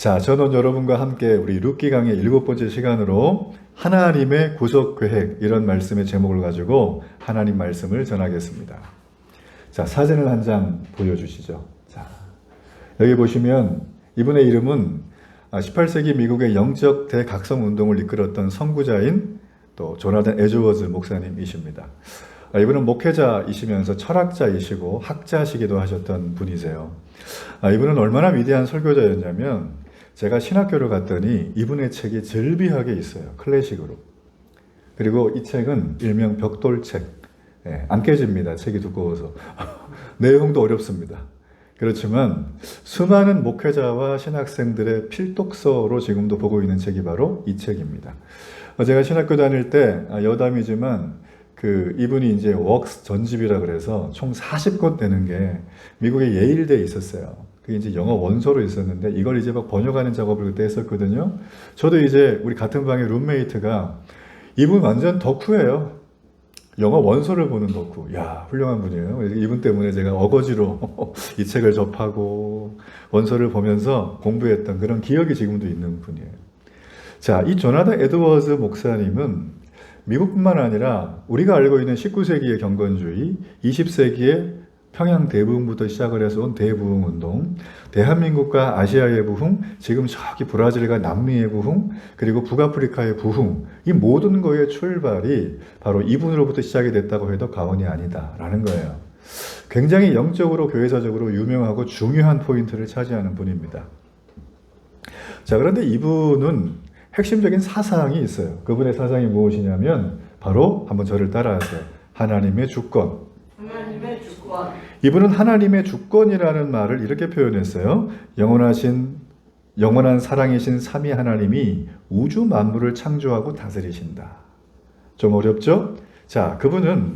자, 저는 여러분과 함께 우리 룻기 강의 7번째 시간으로 하나님의 구속 계획, 이런 말씀의 제목을 가지고 하나님 말씀을 전하겠습니다. 자, 사진을 한 장 보여주시죠. 자, 여기 보시면 이분의 이름은 18세기 미국의 영적 대각성 운동을 이끌었던 선구자인 또 조나단 에드워즈 목사님이십니다. 이분은 목회자이시면서 철학자이시고 학자시기도 하셨던 분이세요. 이분은 얼마나 위대한 설교자였냐면 제가 신학교를 갔더니 이분의 책이 절비하게 있어요. 클래식으로. 그리고 이 책은 일명 벽돌책. 안 깨집니다. 책이 두꺼워서. 내용도 어렵습니다. 그렇지만 수많은 목회자와 신학생들의 필독서로 지금도 보고 있는 책이 바로 이 책입니다. 제가 신학교 다닐 때 여담이지만 이분이 이제 웍스 전집이라 그래서 총 40권 되는 게 미국의 예일대에 있었어요. 그게 이제 영어 원서로 있었는데 이걸 이제 막 번역하는 작업을 그때 했었거든요. 저도 이제 우리 같은 방의 룸메이트가 이분 완전 덕후예요. 영어 원서를 보는 덕후. 야, 훌륭한 분이에요. 이분 때문에 제가 어거지로 이 책을 접하고 원서를 보면서 공부했던 그런 기억이 지금도 있는 분이에요. 자, 이 조나단 에드워즈 목사님은 미국뿐만 아니라 우리가 알고 있는 19세기의 경건주의, 20세기의 평양 대부흥부터 시작을 해서 온 대부흥 운동, 대한민국과 아시아의 부흥, 지금 저기 브라질과 남미의 부흥, 그리고 북아프리카의 부흥, 이 모든 거의 출발이 바로 이분으로부터 시작이 됐다고 해도 과언이 아니다라는 거예요. 굉장히 영적으로 교회사적으로 유명하고 중요한 포인트를 차지하는 분입니다. 자, 그런데 이분은 핵심적인 사상이 있어요. 그분의 사상이 무엇이냐면 바로 한번 저를 따라하세요. 하나님의 주권. 하나님의 주권. 이분은 하나님의 주권이라는 말을 이렇게 표현했어요. 영원한 사랑이신 삼위 하나님이 우주 만물을 창조하고 다스리신다. 좀 어렵죠? 자, 그분은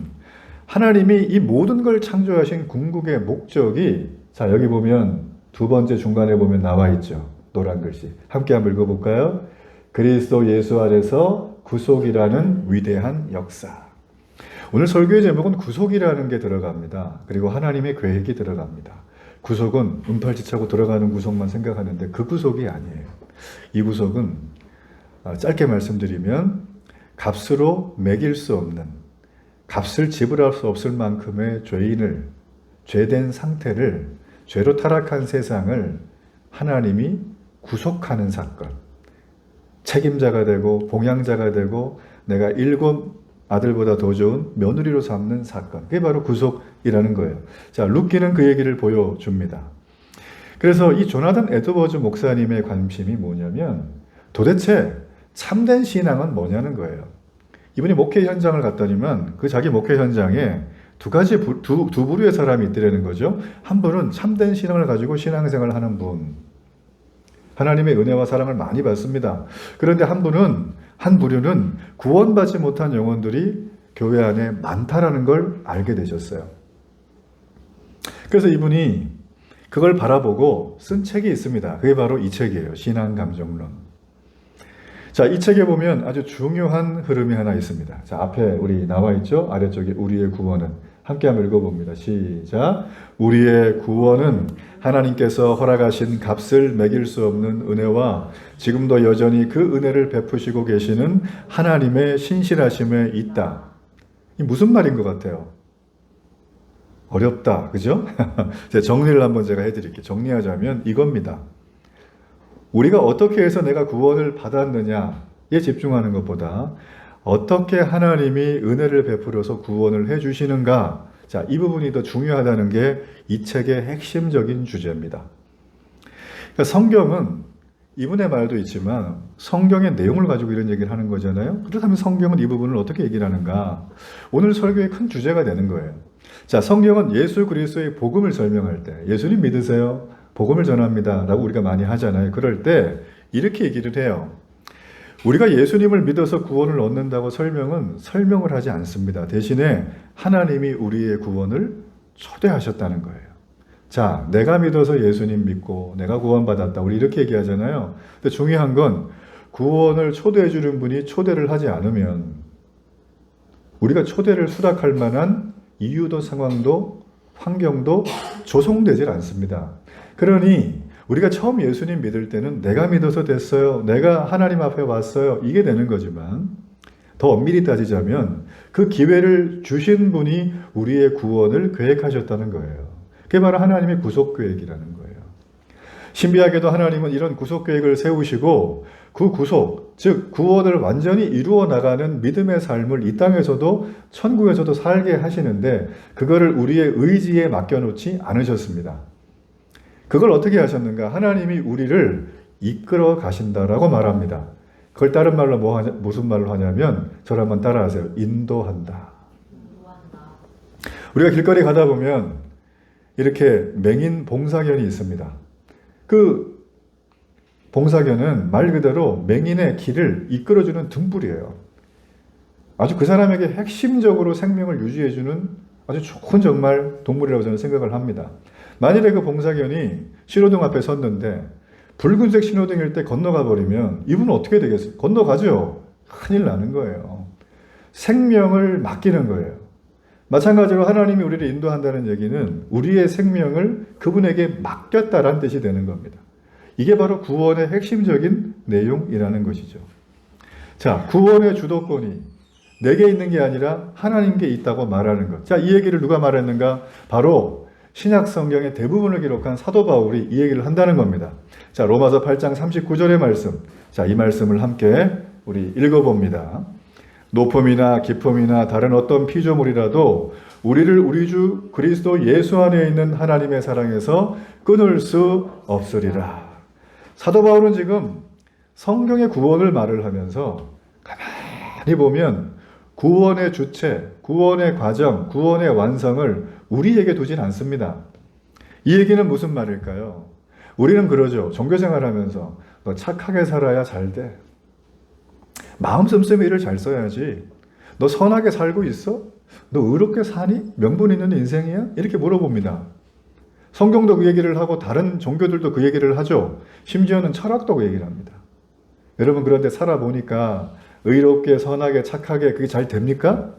하나님이 이 모든 걸 창조하신 궁극의 목적이, 자, 여기 보면 두 번째 중간에 보면 나와 있죠. 노란 글씨. 함께 한번 읽어볼까요? 그리스도 예수 안에서 구속이라는 위대한 역사. 오늘 설교의 제목은 구속이라는 게 들어갑니다. 그리고 하나님의 계획이 들어갑니다. 구속은 은팔찌차고 들어가는 구속만 생각하는데 그 구속이 아니에요. 이 구속은 짧게 말씀드리면 값으로 매길 수 없는, 값을 지불할 수 없을 만큼의 죄인을, 죄된 상태를, 죄로 타락한 세상을 하나님이 구속하는 사건. 책임자가 되고 봉양자가 되고 내가 7 아들보다 더 좋은 며느리로 삼는 사건. 그게 바로 구속이라는 거예요. 자, 룻기는 그 얘기를 보여줍니다. 그래서 이 조나단 에드워즈 목사님의 관심이 뭐냐면 도대체 참된 신앙은 뭐냐는 거예요. 이분이 목회 현장을 갔더니만 그 자기 목회 현장에 두 부류의 사람이 있더라는 거죠. 한 분은 참된 신앙을 가지고 신앙생활을 하는 분. 하나님의 은혜와 사랑을 많이 받습니다. 그런데 한 부류는 구원받지 못한 영혼들이 교회 안에 많다라는 걸 알게 되셨어요. 그래서 이분이 그걸 바라보고 쓴 책이 있습니다. 그게 바로 이 책이에요. 신앙감정론. 자, 이 책에 보면 아주 중요한 흐름이 하나 있습니다. 자, 앞에 우리 나와 있죠? 아래쪽에 우리의 구원은. 함께 한번 읽어봅니다. 시작. 우리의 구원은 하나님께서 허락하신 값을 매길 수 없는 은혜와 지금도 여전히 그 은혜를 베푸시고 계시는 하나님의 신실하심에 있다. 이 무슨 말인 것 같아요? 어렵다. 그죠? 정리를 한번 제가 해드릴게요. 정리하자면 이겁니다. 우리가 어떻게 해서 내가 구원을 받았느냐에 집중하는 것보다 어떻게 하나님이 은혜를 베풀어서 구원을 해주시는가. 자, 이 부분이 더 중요하다는 게 이 책의 핵심적인 주제입니다. 그러니까 성경은 이분의 말도 있지만 성경의 내용을 가지고 이런 얘기를 하는 거잖아요. 그렇다면 성경은 이 부분을 어떻게 얘기를 하는가. 오늘 설교의 큰 주제가 되는 거예요. 자, 성경은 예수 그리스도의 복음을 설명할 때 예수님 믿으세요? 복음을 전합니다. 라고 우리가 많이 하잖아요. 그럴 때 이렇게 얘기를 해요. 우리가 예수님을 믿어서 구원을 얻는다고 설명을 하지 않습니다. 대신에 하나님이 우리의 구원을 초대하셨다는 거예요. 자, 내가 믿어서 예수님 믿고 내가 구원받았다. 우리 이렇게 얘기하잖아요. 근데 중요한 건 구원을 초대해 주는 분이 초대를 하지 않으면 우리가 초대를 수락할 만한 이유도 상황도 환경도 조성되질 않습니다. 그러니 우리가 처음 예수님 믿을 때는 내가 믿어서 됐어요. 내가 하나님 앞에 왔어요. 이게 되는 거지만 더 엄밀히 따지자면 그 기회를 주신 분이 우리의 구원을 계획하셨다는 거예요. 그게 바로 하나님의 구속 계획이라는 거예요. 신비하게도 하나님은 이런 구속 계획을 세우시고 그 구속, 즉 구원을 완전히 이루어 나가는 믿음의 삶을 이 땅에서도 천국에서도 살게 하시는데 그거를 우리의 의지에 맡겨놓지 않으셨습니다. 그걸 어떻게 하셨는가? 하나님이 우리를 이끌어 가신다라고 말합니다. 그걸 다른 말로 무슨 말로 하냐면 저를 한번 따라하세요. 인도한다. 우리가 길거리 가다 보면 이렇게 맹인 봉사견이 있습니다. 그 봉사견은 말 그대로 맹인의 길을 이끌어주는 등불이에요. 아주 그 사람에게 핵심적으로 생명을 유지해주는 아주 좋은 정말 동물이라고 저는 생각을 합니다. 만일에 그 봉사견이 신호등 앞에 섰는데 붉은색 신호등일 때 건너가 버리면 이분은 어떻게 되겠어요? 건너가죠. 큰일 나는 거예요. 생명을 맡기는 거예요. 마찬가지로 하나님이 우리를 인도한다는 얘기는 우리의 생명을 그분에게 맡겼다라는 뜻이 되는 겁니다. 이게 바로 구원의 핵심적인 내용이라는 것이죠. 자, 구원의 주도권이 내게 있는 게 아니라 하나님께 있다고 말하는 것. 자, 이 얘기를 누가 말했는가? 바로 신약 성경의 대부분을 기록한 사도 바울이 이 얘기를 한다는 겁니다. 자, 로마서 8장 39절의 말씀. 자, 이 말씀을 함께 우리 읽어봅니다. 높음이나 깊음이나 다른 어떤 피조물이라도 우리를 우리 주 그리스도 예수 안에 있는 하나님의 사랑에서 끊을 수 없으리라. 사도 바울은 지금 성경의 구원을 말을 하면서 가만히 보면 구원의 주체, 구원의 과정, 구원의 완성을 우리에게 두진 않습니다. 이 얘기는 무슨 말일까요? 우리는 그러죠. 종교생활 하면서 너 착하게 살아야 잘 돼. 마음 씀씀이 일을 잘 써야지. 너 선하게 살고 있어? 너 의롭게 사니? 명분 있는 인생이야? 이렇게 물어봅니다. 성경도 그 얘기를 하고 다른 종교들도 그 얘기를 하죠. 심지어는 철학도 그 얘기를 합니다. 여러분 그런데 살아보니까 의롭게 선하게 착하게 그게 잘 됩니까?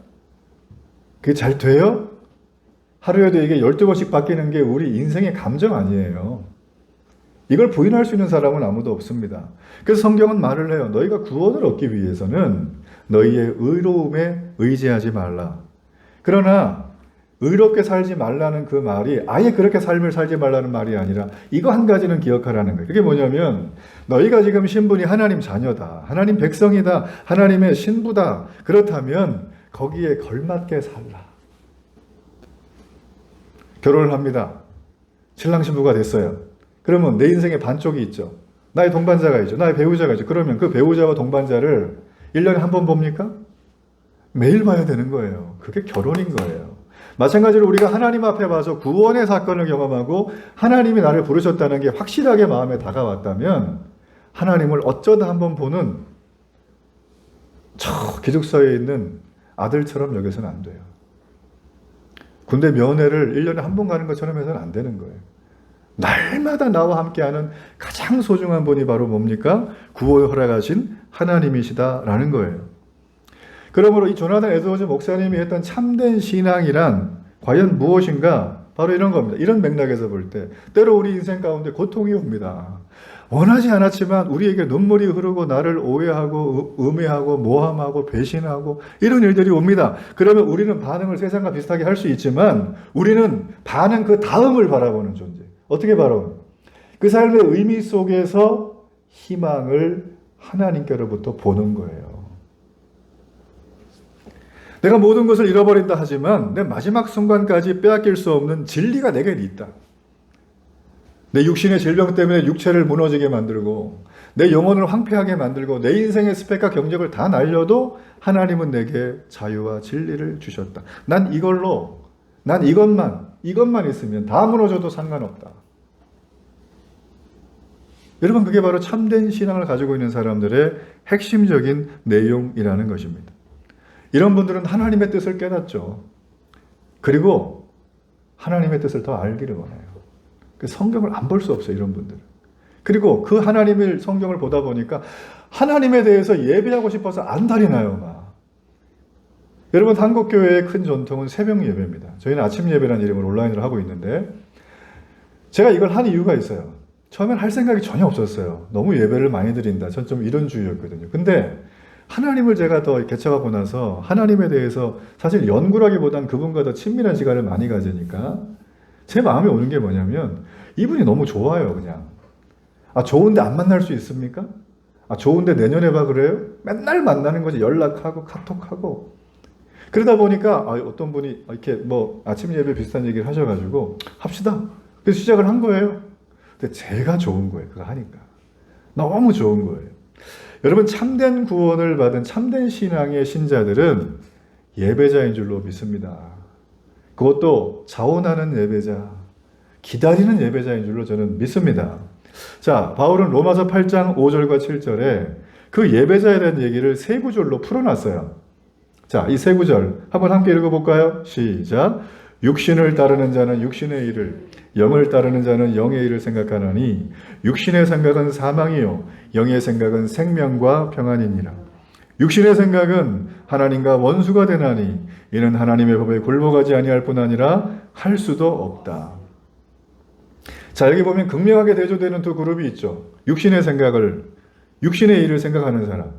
그게 잘 돼요? 하루에도 이게 12번씩 바뀌는 게 우리 인생의 감정 아니에요. 이걸 부인할 수 있는 사람은 아무도 없습니다. 그래서 성경은 말을 해요. 너희가 구원을 얻기 위해서는 너희의 의로움에 의지하지 말라. 그러나 의롭게 살지 말라는 그 말이 아예 그렇게 삶을 살지 말라는 말이 아니라 이거 한 가지는 기억하라는 거예요. 그게 뭐냐면 너희가 지금 신분이 하나님 자녀다. 하나님 백성이다. 하나님의 신부다. 그렇다면 거기에 걸맞게 살라. 결혼을 합니다. 신랑 신부가 됐어요. 그러면 내 인생의 반쪽이 있죠. 나의 동반자가 있죠. 나의 배우자가 있죠. 그러면 그 배우자와 동반자를 1년에 한 번 봅니까? 매일 봐야 되는 거예요. 그게 결혼인 거예요. 마찬가지로 우리가 하나님 앞에 와서 구원의 사건을 경험하고 하나님이 나를 부르셨다는 게 확실하게 마음에 다가왔다면 하나님을 어쩌다 한번 보는 저 기숙사에 있는 아들처럼 여겨서는 안 돼요. 군대 면회를 1년에 한 번 가는 것처럼 해서는 안 되는 거예요. 날마다 나와 함께하는 가장 소중한 분이 바로 뭡니까? 구원을 허락하신 하나님이시다라는 거예요. 그러므로 이 조나단 에드워즈 목사님이 했던 참된 신앙이란 과연 무엇인가? 바로 이런 겁니다. 이런 맥락에서 볼 때 때로 우리 인생 가운데 고통이 옵니다. 원하지 않았지만 우리에게 눈물이 흐르고 나를 오해하고 음해하고 모함하고 배신하고 이런 일들이 옵니다. 그러면 우리는 반응을 세상과 비슷하게 할 수 있지만 우리는 반응 그 다음을 바라보는 존재. 어떻게 바라보는? 그 삶의 의미 속에서 희망을 하나님께로부터 보는 거예요. 내가 모든 것을 잃어버린다 하지만 내 마지막 순간까지 빼앗길 수 없는 진리가 내게 있다. 내 육신의 질병 때문에 육체를 무너지게 만들고 내 영혼을 황폐하게 만들고 내 인생의 스펙과 경력을 다 날려도 하나님은 내게 자유와 진리를 주셨다. 난 이것만 있으면 다 무너져도 상관없다. 여러분 그게 바로 참된 신앙을 가지고 있는 사람들의 핵심적인 내용이라는 것입니다. 이런 분들은 하나님의 뜻을 깨닫죠. 그리고 하나님의 뜻을 더 알기를 원해요. 성경을 안 볼 수 없어요, 이런 분들은. 그리고 그 하나님의 성경을 보다 보니까 하나님에 대해서 예배하고 싶어서 안달이 나요, 막. 여러분, 한국교회의 큰 전통은 새벽 예배입니다. 저희는 아침 예배라는 이름으로 온라인으로 하고 있는데, 제가 이걸 한 이유가 있어요. 처음엔 할 생각이 전혀 없었어요. 너무 예배를 많이 드린다. 전 좀 이런 주의였거든요. 근데 하나님을 제가 더 개척하고 나서 하나님에 대해서 사실 연구라기보단 그분과 더 친밀한 시간을 많이 가지니까 제 마음에 오는 게 뭐냐면 이분이 너무 좋아요, 그냥. 아, 좋은데 안 만날 수 있습니까? 아, 좋은데 내년에 봐 그래요? 맨날 만나는 거지. 연락하고 카톡하고. 그러다 보니까 어떤 분이 이렇게 뭐 아침 예배 비슷한 얘기를 하셔가지고 합시다. 그래서 시작을 한 거예요. 근데 제가 좋은 거예요. 그거 하니까. 너무 좋은 거예요. 여러분, 참된 구원을 받은 참된 신앙의 신자들은 예배자인 줄로 믿습니다. 그것도 자원하는 예배자, 기다리는 예배자인 줄로 저는 믿습니다. 자, 바울은 로마서 8장 5절과 7절에 그 예배자에 대한 얘기를 세 구절로 풀어놨어요. 자, 이 세 구절 한번 함께 읽어볼까요? 시작. 육신을 따르는 자는 육신의 일을, 영을 따르는 자는 영의 일을 생각하나니 육신의 생각은 사망이요 영의 생각은 생명과 평안이니라. 육신의 생각은 하나님과 원수가 되나니 이는 하나님의 법에 굴복하지 아니할 뿐 아니라 할 수도 없다. 자, 여기 보면 극명하게 대조되는 두 그룹이 있죠. 육신의 생각을, 육신의 일을 생각하는 사람.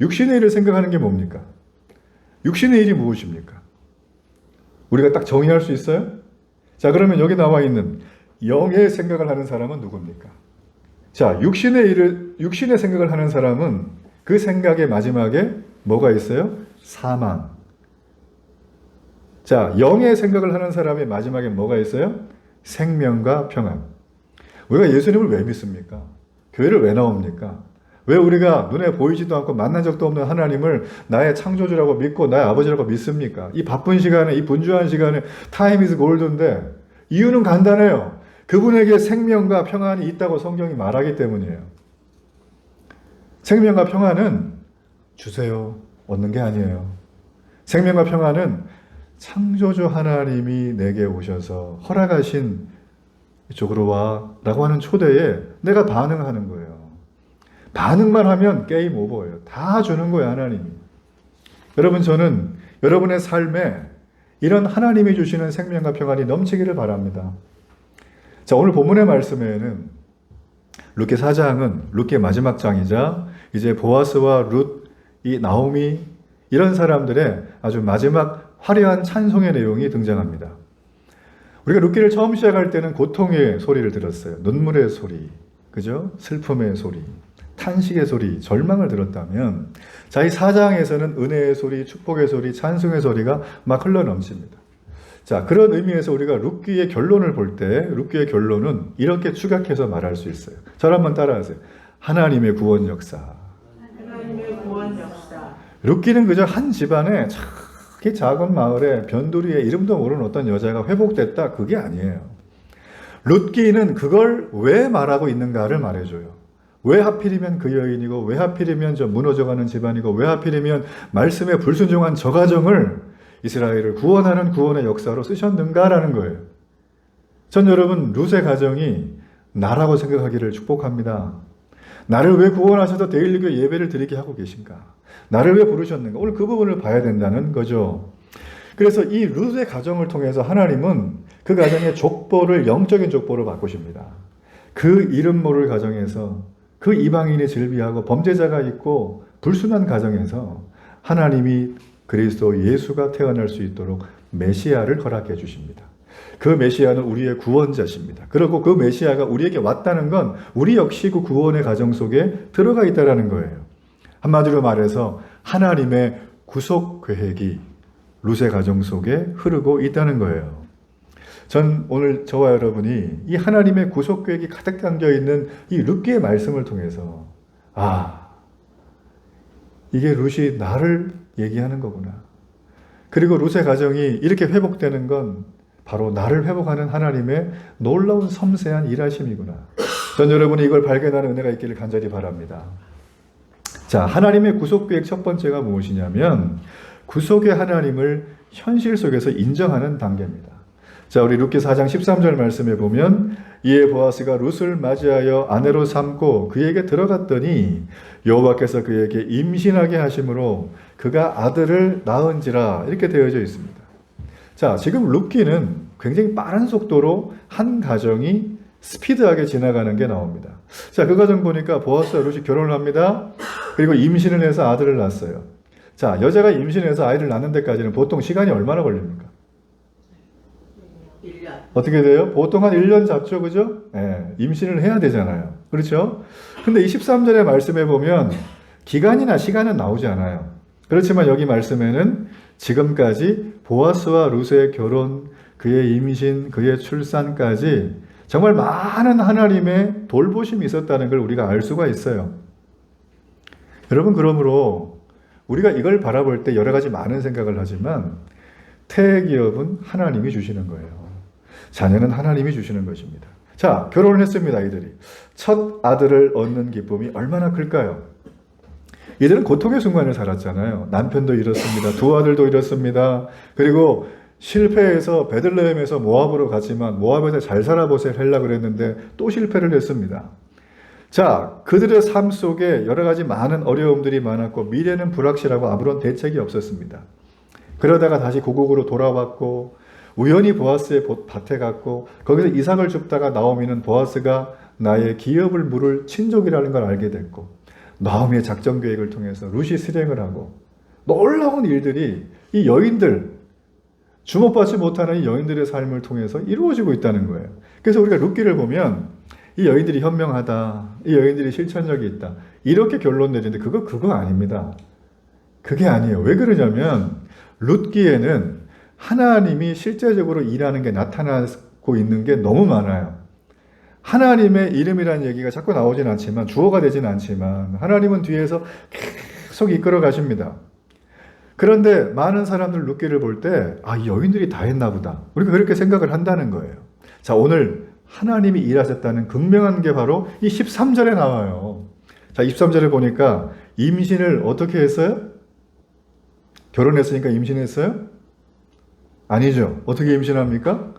육신의 일을 생각하는 게 뭡니까? 육신의 일이 무엇입니까? 우리가 딱 정의할 수 있어요? 자, 그러면 여기 나와 있는 영의 생각을 하는 사람은 누굽니까? 자, 육신의 생각을 하는 사람은 그 생각의 마지막에 뭐가 있어요? 사망. 자, 영의 생각을 하는 사람의 마지막에 뭐가 있어요? 생명과 평안. 우리가 예수님을 왜 믿습니까? 교회를 왜 나옵니까? 왜 우리가 눈에 보이지도 않고 만난 적도 없는 하나님을 나의 창조주라고 믿고 나의 아버지라고 믿습니까? 이 바쁜 시간에, 이 분주한 시간에 타임 이즈 골드인데 이유는 간단해요. 그분에게 생명과 평안이 있다고 성경이 말하기 때문이에요. 생명과 평안은 주세요. 얻는 게 아니에요. 생명과 평안은 창조주 하나님이 내게 오셔서 허락하신 이쪽으로 와 라고 하는 초대에 내가 반응하는 거예요. 반응만 하면 게임 오버예요. 다 주는 거예요, 하나님이. 여러분, 저는 여러분의 삶에 이런 하나님이 주시는 생명과 평안이 넘치기를 바랍니다. 자, 오늘 본문의 말씀에는 룻기 4장은 룻기의 마지막 장이자 이제 보아스와 룻, 이 나오미 이런 사람들의 아주 마지막 화려한 찬송의 내용이 등장합니다. 우리가 룻기를 처음 시작할 때는 고통의 소리를 들었어요. 눈물의 소리, 그죠? 슬픔의 소리, 탄식의 소리, 절망을 들었다면 자, 이 4장에서는 은혜의 소리, 축복의 소리, 찬송의 소리가 막 흘러넘칩니다. 자, 그런 의미에서 우리가 룻기의 결론을 볼 때 룻기의 결론은 이렇게 추격해서 말할 수 있어요. 저를 한번 따라하세요. 하나님의 구원 역사. 하나님의 구원 역사. 룻기는 그저 한 집안에 저기 작은 마을에 변두리에 이름도 모르는 어떤 여자가 회복됐다, 그게 아니에요. 룻기는 그걸 왜 말하고 있는가를 말해줘요. 왜 하필이면 그 여인이고, 왜 하필이면 저 무너져가는 집안이고, 왜 하필이면 말씀에 불순종한 저 가정을 이스라엘을 구원하는 구원의 역사로 쓰셨는가라는 거예요. 전 여러분, 룻의 가정이 나라고 생각하기를 축복합니다. 나를 왜 구원하셔서 데일리교 예배를 드리게 하고 계신가? 나를 왜 부르셨는가? 오늘 그 부분을 봐야 된다는 거죠. 그래서 이 룻의 가정을 통해서 하나님은 그 가정의 족보를 영적인 족보로 바꾸십니다. 그 이름 모를 가정에서 그 이방인이 즐비하고 범죄자가 있고 불순한 가정에서 하나님이 그리스도 예수가 태어날 수 있도록 메시아를 허락해 주십니다. 그 메시아는 우리의 구원자십니다. 그리고 그 메시아가 우리에게 왔다는 건 우리 역시 그 구원의 가정 속에 들어가 있다는 거예요. 한마디로 말해서 하나님의 구속 계획이 룻의 가정 속에 흐르고 있다는 거예요. 전 오늘 저와 여러분이 이 하나님의 구속 계획이 가득 담겨 있는 이 룻기의 말씀을 통해서 이게 룻이 나를 얘기하는 거구나. 그리고 룻의 가정이 이렇게 회복되는 건 바로 나를 회복하는 하나님의 놀라운 섬세한 일하심이구나. 전 여러분이 이걸 발견하는 은혜가 있기를 간절히 바랍니다. 자, 하나님의 구속 계획 첫 번째가 무엇이냐면 구속의 하나님을 현실 속에서 인정하는 단계입니다. 자, 우리 룻기 4장 13절 말씀에 보면 이에 보아스가 룻을 맞이하여 아내로 삼고 그에게 들어갔더니 여호와께서 그에게 임신하게 하심으로 그가 아들을 낳은지라 이렇게 되어져 있습니다. 자, 지금 룻기는 굉장히 빠른 속도로 한 가정이 스피드하게 지나가는 게 나옵니다. 자, 그 과정 보니까 보아스와 룻이 결혼을 합니다. 그리고 임신을 해서 아들을 낳았어요. 자, 여자가 임신해서 아이를 낳는 데까지는 보통 시간이 얼마나 걸립니까? 1년. 어떻게 돼요? 보통 한 1년 잡죠, 그죠? 예, 임신을 해야 되잖아요. 그렇죠? 근데 23절의 말씀에 보면 기간이나 시간은 나오지 않아요. 그렇지만 여기 말씀에는 지금까지 보아스와 룻의 결혼, 그의 임신, 그의 출산까지 정말 많은 하나님의 돌보심이 있었다는 걸 우리가 알 수가 있어요. 여러분, 그러므로 우리가 이걸 바라볼 때 여러 가지 많은 생각을 하지만 태기업은 하나님이 주시는 거예요. 자녀는 하나님이 주시는 것입니다. 자, 결혼을 했습니다, 이들이. 첫 아들을 얻는 기쁨이 얼마나 클까요? 이들은 고통의 순간을 살았잖아요. 남편도 잃었습니다. 두 아들도 잃었습니다. 그리고 실패해서 베들레헴에서 모압으로 갔지만 모압에서 잘 살아보세요 하려고 그랬는데 또 실패를 했습니다. 자, 그들의 삶 속에 여러 가지 많은 어려움들이 많았고 미래는 불확실하고 아무런 대책이 없었습니다. 그러다가 다시 고국으로 돌아왔고 우연히 보아스의 밭에 갔고 거기서 이삭을 줍다가 나오미는 보아스가 나의 기업을 물을 친족이라는 걸 알게 됐고 나오미의 작전 계획을 통해서 룻이 실행을 하고 놀라운 일들이 이 여인들 주목받지 못하는 이 여인들의 삶을 통해서 이루어지고 있다는 거예요. 그래서 우리가 룻기를 보면 이 여인들이 현명하다, 이 여인들이 실천력이 있다 이렇게 결론 내리는데 그거 아닙니다. 그게 아니에요. 왜 그러냐면 룻기에는 하나님이 실제적으로 일하는 게 나타나고 있는 게 너무 많아요. 하나님의 이름이라는 얘기가 자꾸 나오진 않지만 주어가 되진 않지만 하나님은 뒤에서 계속 이끌어 가십니다. 그런데 많은 사람들 룻기를 볼 때 이 여인들이 다 했나 보다. 우리가 그렇게 생각을 한다는 거예요. 자, 오늘 하나님이 일하셨다는 극명한 게 바로 이 13절에 나와요. 자, 23절에 보니까 임신을 어떻게 했어요? 결혼했으니까 임신했어요? 아니죠. 어떻게 임신합니까?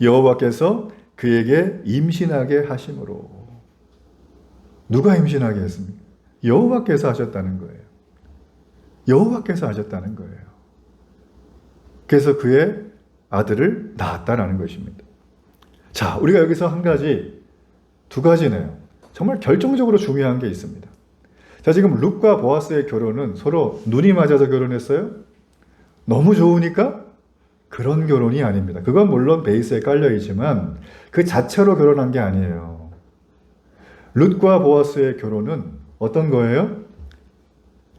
여호와께서 그에게 임신하게 하심으로. 누가 임신하게 했습니까? 여호와께서 하셨다는 거예요. 여호와께서 하셨다는 거예요. 그래서 그의 아들을 낳았다라는 것입니다. 자, 우리가 여기서 두 가지네요. 정말 결정적으로 중요한 게 있습니다. 자, 지금 룻과 보아스의 결혼은 서로 눈이 맞아서 결혼했어요? 너무 좋으니까? 그런 결혼이 아닙니다. 그건 물론 베이스에 깔려있지만 그 자체로 결혼한 게 아니에요. 룻과 보아스의 결혼은 어떤 거예요?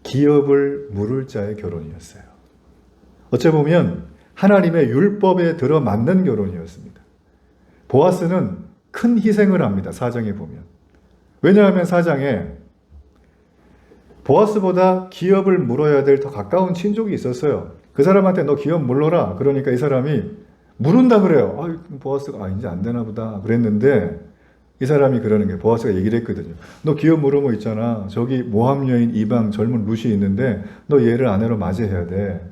기업을 물을 자의 결혼이었어요. 어찌 보면 하나님의 율법에 들어맞는 결혼이었습니다. 보아스는 큰 희생을 합니다. 사정에 보면. 왜냐하면 사장에 보아스보다 기업을 물어야 될 더 가까운 친족이 있었어요. 그 사람한테 너 기업 물러라. 그러니까 이 사람이 물은다 그래요. 보아스가 이제 안 되나 보다 그랬는데 이 사람이 그러는 게 보아스가 얘기를 했거든요. 너 기업 물으면 있잖아. 저기 모함 여인 이방 젊은 룻이 있는데 너 얘를 아내로 맞이해야 돼.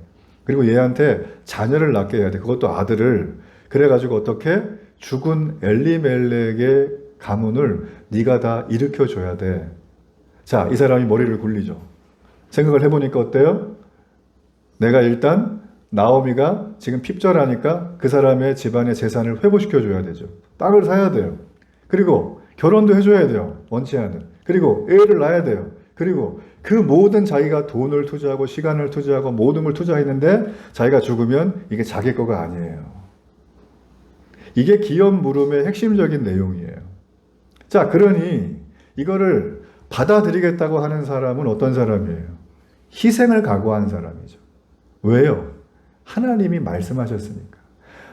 그리고 얘한테 자녀를 낳게 해야 돼. 그것도 아들을. 그래가지고 어떻게 죽은 엘리멜렉의 가문을 네가 다 일으켜줘야 돼. 자, 이 사람이 머리를 굴리죠. 생각을 해보니까 어때요? 내가 일단 나오미가 지금 핍절하니까 그 사람의 집안의 재산을 회복시켜줘야 되죠. 땅을 사야 돼요. 그리고 결혼도 해줘야 돼요. 원치 않은. 그리고 애를 낳아야 돼요. 그리고 그 모든 자기가 돈을 투자하고 시간을 투자하고 모든 걸 투자했는데 자기가 죽으면 이게 자기 거가 아니에요. 이게 기업 물음의 핵심적인 내용이에요. 자, 그러니 이거를 받아들이겠다고 하는 사람은 어떤 사람이에요? 희생을 각오한 사람이죠. 왜요? 하나님이 말씀하셨으니까.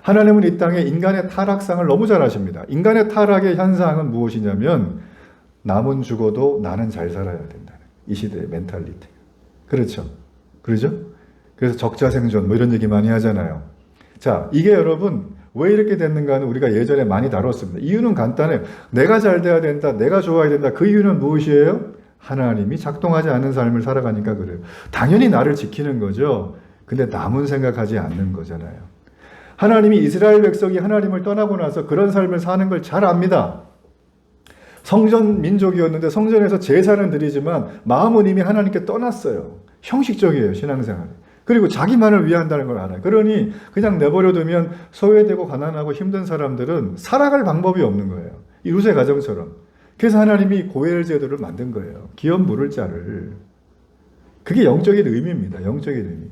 하나님은 이 땅에 인간의 타락상을 너무 잘 아십니다. 인간의 타락의 현상은 무엇이냐면 남은 죽어도 나는 잘 살아야 된다는 이 시대의 멘탈리티. 그렇죠? 그러죠? 그래서 적자생존 뭐 이런 얘기 많이 하잖아요. 자, 이게 여러분 왜 이렇게 됐는가는 우리가 예전에 많이 다뤘습니다. 이유는 간단해요. 내가 잘 돼야 된다. 내가 좋아야 된다. 그 이유는 무엇이에요? 하나님이 작동하지 않는 삶을 살아가니까 그래요. 당연히 나를 지키는 거죠. 근데 남은 생각하지 않는 거잖아요. 하나님이 이스라엘 백성이 하나님을 떠나고 나서 그런 삶을 사는 걸 잘 압니다. 성전 민족이었는데 성전에서 제사는 드리지만 마음은 이미 하나님께 떠났어요. 형식적이에요, 신앙생활. 그리고 자기만을 위한다는 걸 알아요. 그러니 그냥 내버려두면 소외되고 가난하고 힘든 사람들은 살아갈 방법이 없는 거예요. 이 루세 가정처럼. 그래서 하나님이 고엘 제도를 만든 거예요. 기업 물을 자를. 그게 영적인 의미입니다. 영적인 의미.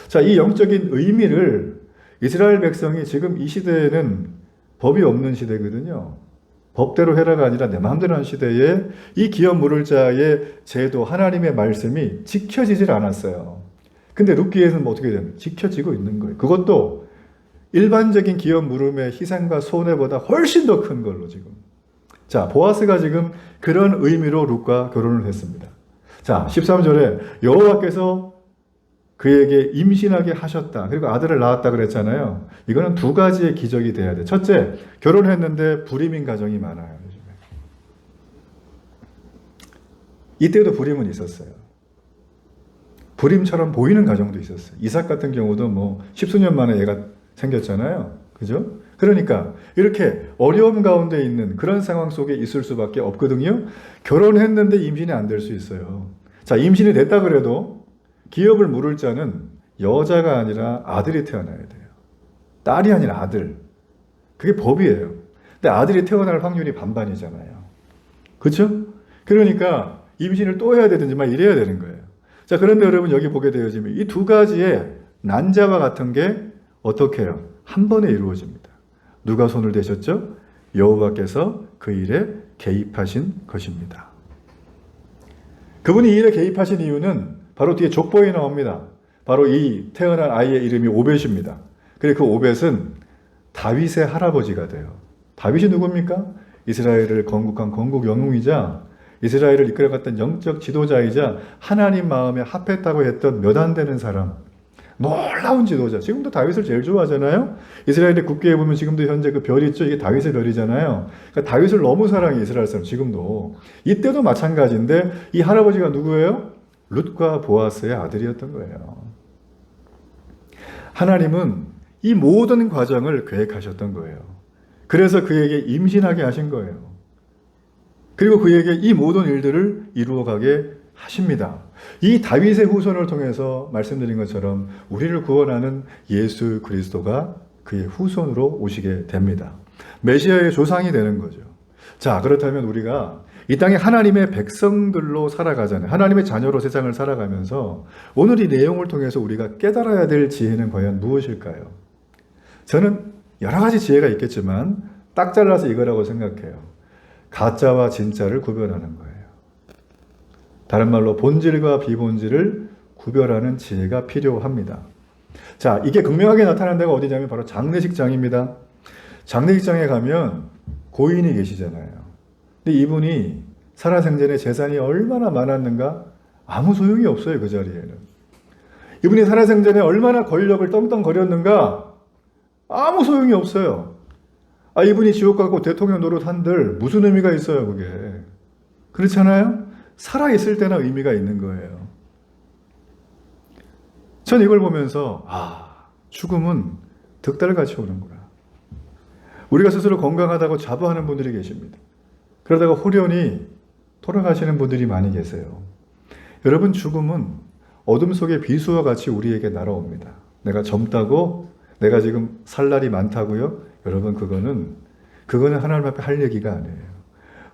자, 이 영적인 의미를 이스라엘 백성이 지금 이 시대에는 법이 없는 시대거든요. 법대로 해라가 아니라 내 마음대로 하는 시대에 이 기업 물을 자의 제도, 하나님의 말씀이 지켜지질 않았어요. 근데 룻기에서는 뭐 어떻게 되면 지켜지고 있는 거예요. 그것도 일반적인 기업 물음의 희생과 손해보다 훨씬 더 큰 걸로 지금. 자, 보아스가 지금 그런 의미로 룻과 결혼을 했습니다. 자, 13절에 여호와께서 그에게 임신하게 하셨다. 그리고 아들을 낳았다 그랬잖아요. 이거는 두 가지의 기적이 돼야 돼. 첫째, 결혼했는데 불임인 가정이 많아요. 요즘에. 이때도 불임은 있었어요. 불임처럼 보이는 가정도 있었어요. 이삭 같은 경우도 뭐 십수년 만에 얘가 생겼잖아요. 그죠? 그러니까 이렇게 어려움 가운데 있는 그런 상황 속에 있을 수밖에 없거든요. 결혼했는데 임신이 안 될 수 있어요. 자, 임신이 됐다 그래도 기업을 물을 자는 여자가 아니라 아들이 태어나야 돼요. 딸이 아니라 아들. 그게 법이에요. 근데 아들이 태어날 확률이 반반이잖아요. 그렇죠? 그러니까 임신을 또 해야 되든지 막 이래야 되는 거예요. 자, 그런데 여러분 여기 보게 되어지면 이 두 가지의 난자와 같은 게 어떻게 해요? 한 번에 이루어집니다. 누가 손을 대셨죠? 여호와께서 그 일에 개입하신 것입니다. 그분이 이 일에 개입하신 이유는 바로 뒤에 족보에 나옵니다. 바로 이 태어난 아이의 이름이 오벳입니다. 그리고 그 오벳은 다윗의 할아버지가 돼요. 다윗이 누굽니까? 이스라엘을 건국한 건국 영웅이자 이스라엘을 이끌어갔던 영적 지도자이자 하나님 마음에 합했다고 했던 몇 안 되는 사람. 놀라운 지도자. 지금도 다윗을 제일 좋아하잖아요. 이스라엘의 국기에 보면 지금도 현재 그 별이 있죠. 이게 다윗의 별이잖아요. 그러니까 다윗을 너무 사랑해 이스라엘 사람 지금도. 이때도 마찬가지인데 이 할아버지가 누구예요? 룻과 보아스의 아들이었던 거예요. 하나님은 이 모든 과정을 계획하셨던 거예요. 그래서 그에게 임신하게 하신 거예요. 그리고 그에게 이 모든 일들을 이루어가게 하십니다. 이 다윗의 후손을 통해서 말씀드린 것처럼 우리를 구원하는 예수 그리스도가 그의 후손으로 오시게 됩니다. 메시아의 조상이 되는 거죠. 자, 그렇다면 우리가 이 땅에 하나님의 백성들로 살아가잖아요. 하나님의 자녀로 세상을 살아가면서 오늘 이 내용을 통해서 우리가 깨달아야 될 지혜는 과연 무엇일까요? 저는 여러 가지 지혜가 있겠지만 딱 잘라서 이거라고 생각해요. 가짜와 진짜를 구별하는 거예요. 다른 말로 본질과 비본질을 구별하는 지혜가 필요합니다. 자, 이게 극명하게 나타난 데가 어디냐면 바로 장례식장입니다. 장례식장에 가면 고인이 계시잖아요. 근데 이분이 살아생전에 재산이 얼마나 많았는가? 아무 소용이 없어요, 그 자리에는. 이분이 살아생전에 얼마나 권력을 떵떵거렸는가? 아무 소용이 없어요. 아, 이분이 지옥 가고 대통령 노릇 한들 무슨 의미가 있어요, 그게. 그렇잖아요? 살아있을 때나 의미가 있는 거예요. 전 이걸 보면서, 죽음은 득달같이 오는구나. 우리가 스스로 건강하다고 자부하는 분들이 계십니다. 그러다가 홀연히 돌아가시는 분들이 많이 계세요. 여러분, 죽음은 어둠 속의 비수와 같이 우리에게 날아옵니다. 내가 젊다고, 내가 지금 살 날이 많다고요? 여러분, 그거는 하나님 앞에 할 얘기가 아니에요.